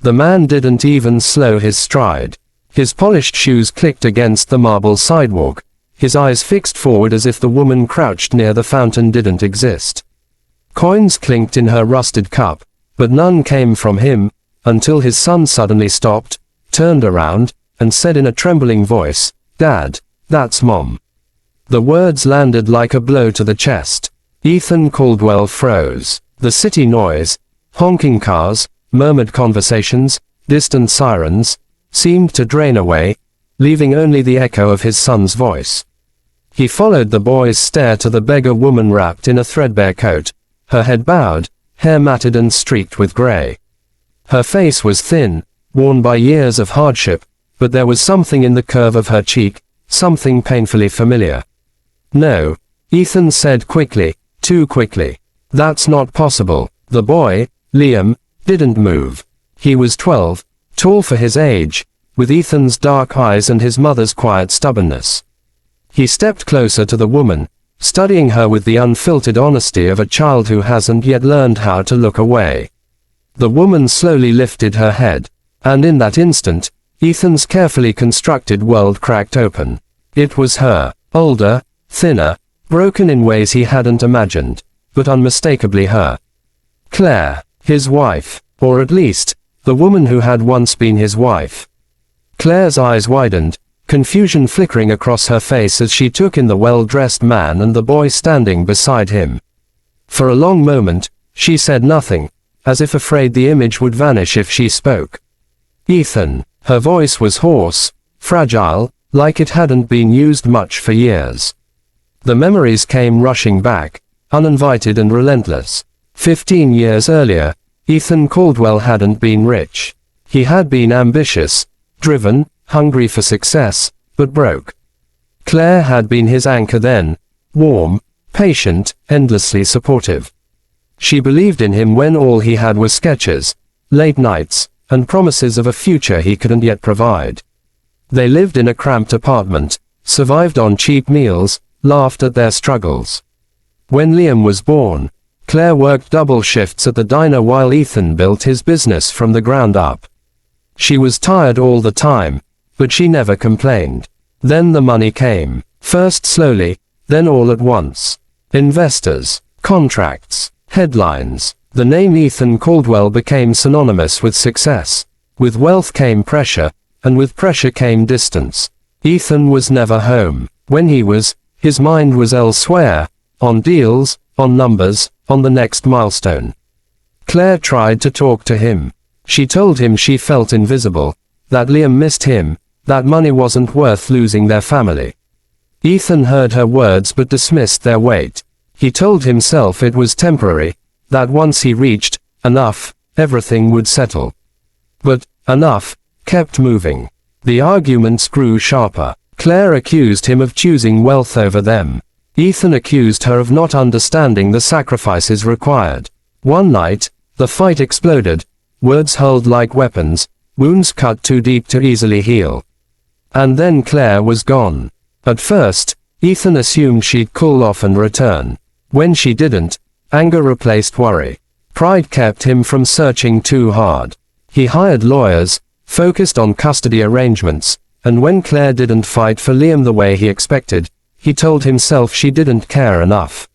The man didn't even slow his stride. His polished shoes clicked against the marble sidewalk, his eyes fixed forward as if the woman crouched near the fountain didn't exist. Coins clinked in her rusted cup, but none came from him, until his son suddenly stopped, turned around, and said in a trembling voice, "Dad, that's Mom." The words landed like a blow to the chest. Ethan Caldwell froze. The city noise, honking cars, murmured conversations, distant sirens, seemed to drain away, leaving only the echo of his son's voice. He followed the boy's stare to the beggar woman wrapped in a threadbare coat, her head bowed, hair matted and streaked with gray. Her face was thin, worn by years of hardship, but there was something in the curve of her cheek, something painfully familiar. "No," Ethan said quickly, too quickly. "That's not possible." The boy, Liam, didn't move. He was 12, tall for his age, with Ethan's dark eyes and his mother's quiet stubbornness. He stepped closer to the woman, studying her with the unfiltered honesty of a child who hasn't yet learned how to look away. The woman slowly lifted her head, and in that instant, Ethan's carefully constructed world cracked open. It was her, older, thinner, broken in ways he hadn't imagined, but unmistakably her. Claire, his wife, or at least, the woman who had once been his wife. Claire's eyes widened, confusion flickering across her face as she took in the well-dressed man and the boy standing beside him. For a long moment, she said nothing, as if afraid the image would vanish if she spoke. "Ethan." Her voice was hoarse, fragile, like it hadn't been used much for years. The memories came rushing back, uninvited and relentless. 15 years earlier, Ethan Caldwell hadn't been rich. He had been ambitious, driven, hungry for success, but broke. Claire had been his anchor then, warm, patient, endlessly supportive. She believed in him when all he had was sketches, late nights, and promises of a future he couldn't yet provide. They lived in a cramped apartment, survived on cheap meals, laughed at their struggles. When Liam was born, Claire worked double shifts at the diner while Ethan built his business from the ground up. She was tired all the time, but she never complained. Then the money came, first slowly, then all at once. Investors, contracts, headlines. The name Ethan Caldwell became synonymous with success. With wealth came pressure, and with pressure came distance. Ethan was never home. When he was, his mind was elsewhere, on deals, on numbers, on the next milestone. Claire tried to talk to him. She told him she felt invisible, that Liam missed him, that money wasn't worth losing their family. Ethan heard her words but dismissed their weight. He told himself it was temporary, that once he reached enough, everything would settle. But enough kept moving. The arguments grew sharper. Claire accused him of choosing wealth over them. Ethan accused her of not understanding the sacrifices required. One night, the fight exploded, words hurled like weapons, wounds cut too deep to easily heal. And then Claire was gone. At first, Ethan assumed she'd cool off and return. When she didn't, anger replaced worry. Pride kept him from searching too hard. He hired lawyers, focused on custody arrangements, and when Claire didn't fight for Liam the way he expected, he told himself she didn't care enough.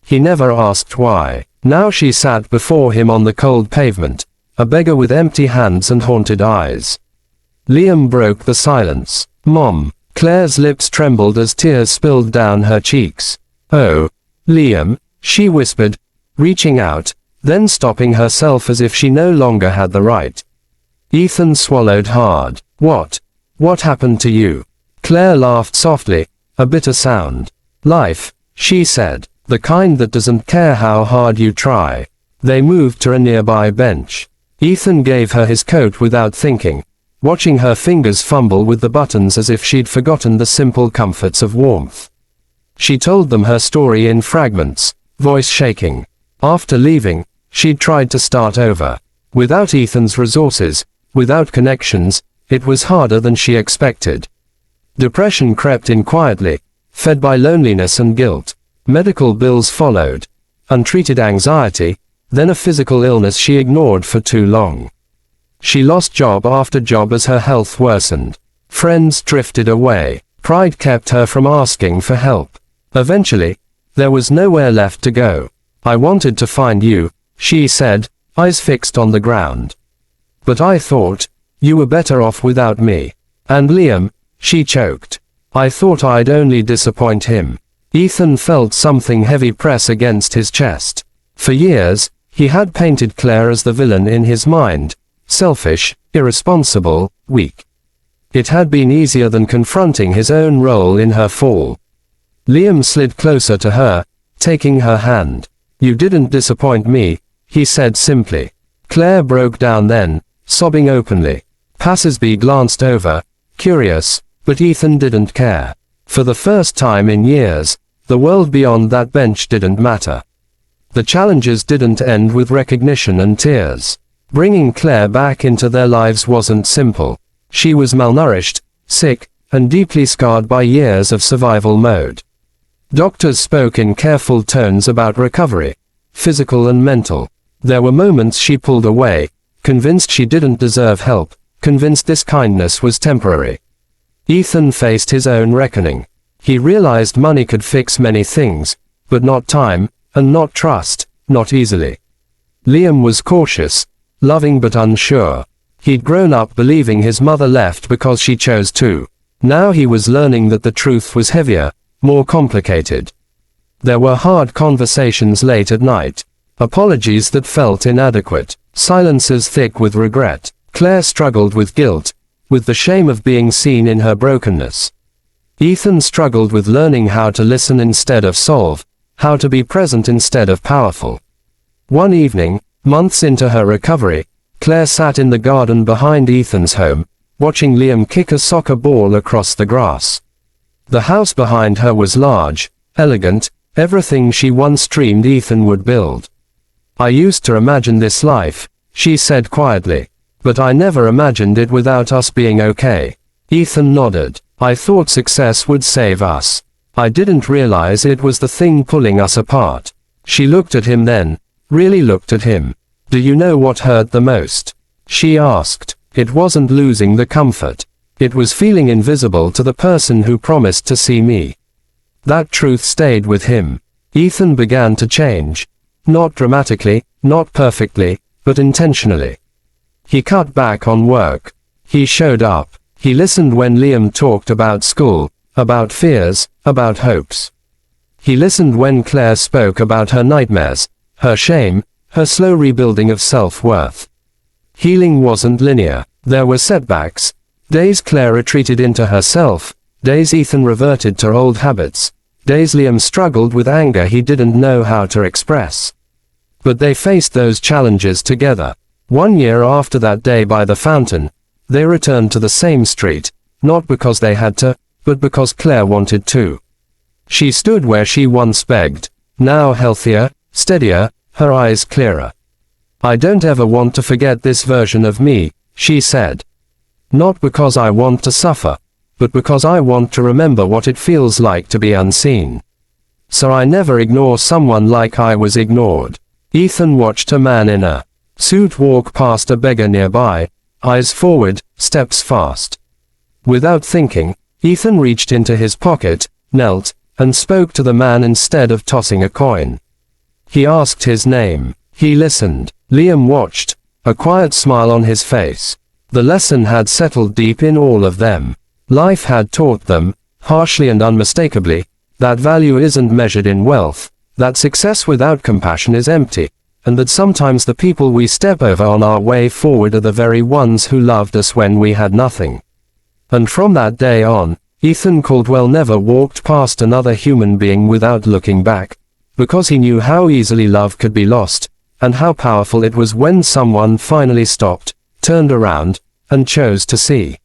He never asked why. Now she sat before him on the cold pavement, a beggar with empty hands and haunted eyes. Liam broke the silence. "Mom." Claire's lips trembled as tears spilled down her cheeks. "Oh, Liam," she whispered, reaching out, then stopping herself as if she no longer had the right. Ethan swallowed hard. What happened to you?" Claire laughed softly, a bitter sound. "Life," she said, "the kind that doesn't care how hard you try." They moved to a nearby bench. Ethan gave her his coat without thinking, watching her fingers fumble with the buttons as if she'd forgotten the simple comforts of warmth. She told them her story in fragments, voice shaking. After leaving, she'd tried to start over. Without Ethan's resources, without connections, it was harder than she expected. Depression crept in quietly, fed by loneliness and guilt. Medical bills followed. Untreated anxiety, then a physical illness she ignored for too long. She lost job after job as her health worsened. Friends drifted away. Pride kept her from asking for help. Eventually, there was nowhere left to go. I wanted to find you, she said, eyes fixed on the ground. But I thought, you were better off without me. And Liam, she choked. I thought I'd only disappoint him. Ethan felt something heavy press against his chest. For years, he had painted Claire as the villain in his mind. Selfish, irresponsible, weak. It had been easier than confronting his own role in her fall. Liam slid closer to her, taking her hand. You didn't disappoint me, he said simply. Claire broke down then, sobbing openly. Passersby glanced over, curious, but Ethan didn't care. For the first time in years, the world beyond that bench didn't matter. The challenges didn't end with recognition and tears. Bringing Claire back into their lives wasn't simple. She was malnourished, sick, and deeply scarred by years of survival mode. Doctors spoke in careful tones about recovery, physical and mental. There were moments she pulled away, convinced she didn't deserve help, convinced this kindness was temporary. Ethan faced his own reckoning. He realized money could fix many things, but not time, and not trust, not easily. Liam was cautious, loving but unsure. He'd grown up believing his mother left because she chose to. Now he was learning that the truth was heavier, more complicated. There were hard conversations late at night. Apologies that felt inadequate. Silences thick with regret. Claire struggled with guilt, with the shame of being seen in her brokenness. Ethan struggled with learning how to listen instead of solve, how to be present instead of powerful. One evening, months into her recovery, Claire sat in the garden behind Ethan's home, watching Liam kick a soccer ball across the grass. The house behind her was large, elegant, everything she once dreamed Ethan would build. I used to imagine this life, she said quietly. But I never imagined it without us being okay. Ethan nodded. I thought success would save us. I didn't realize it was the thing pulling us apart. She looked at him then, really looked at him. Do you know what hurt the most? She asked. It wasn't losing the comfort. It was feeling invisible to the person who promised to see me. That truth stayed with him. Ethan began to change. Not dramatically, not perfectly, but intentionally. He cut back on work. He showed up. He listened when Liam talked about school, about fears, about hopes. He listened when Claire spoke about her nightmares, her shame, her slow rebuilding of self-worth. Healing wasn't linear. There were setbacks. Days Claire retreated into herself, days Ethan reverted to old habits, days Liam struggled with anger he didn't know how to express. But they faced those challenges together. 1 year after that day by the fountain, they returned to the same street, not because they had to, but because Claire wanted to. She stood where she once begged, now healthier, steadier, her eyes clearer. I don't ever want to forget this version of me, she said. Not because I want to suffer, but because I want to remember what it feels like to be unseen. So I never ignore someone like I was ignored. Ethan watched a man in a suit walk past a beggar nearby, eyes forward, steps fast. Without thinking, Ethan reached into his pocket, knelt, and spoke to the man instead of tossing a coin. He asked his name. He listened. Liam watched, a quiet smile on his face. The lesson had settled deep in all of them. Life had taught them, harshly and unmistakably, that value isn't measured in wealth, that success without compassion is empty, and that sometimes the people we step over on our way forward are the very ones who loved us when we had nothing. And from that day on, Ethan Caldwell never walked past another human being without looking back, because he knew how easily love could be lost, and how powerful it was when someone finally stopped, turned around, and chose to see.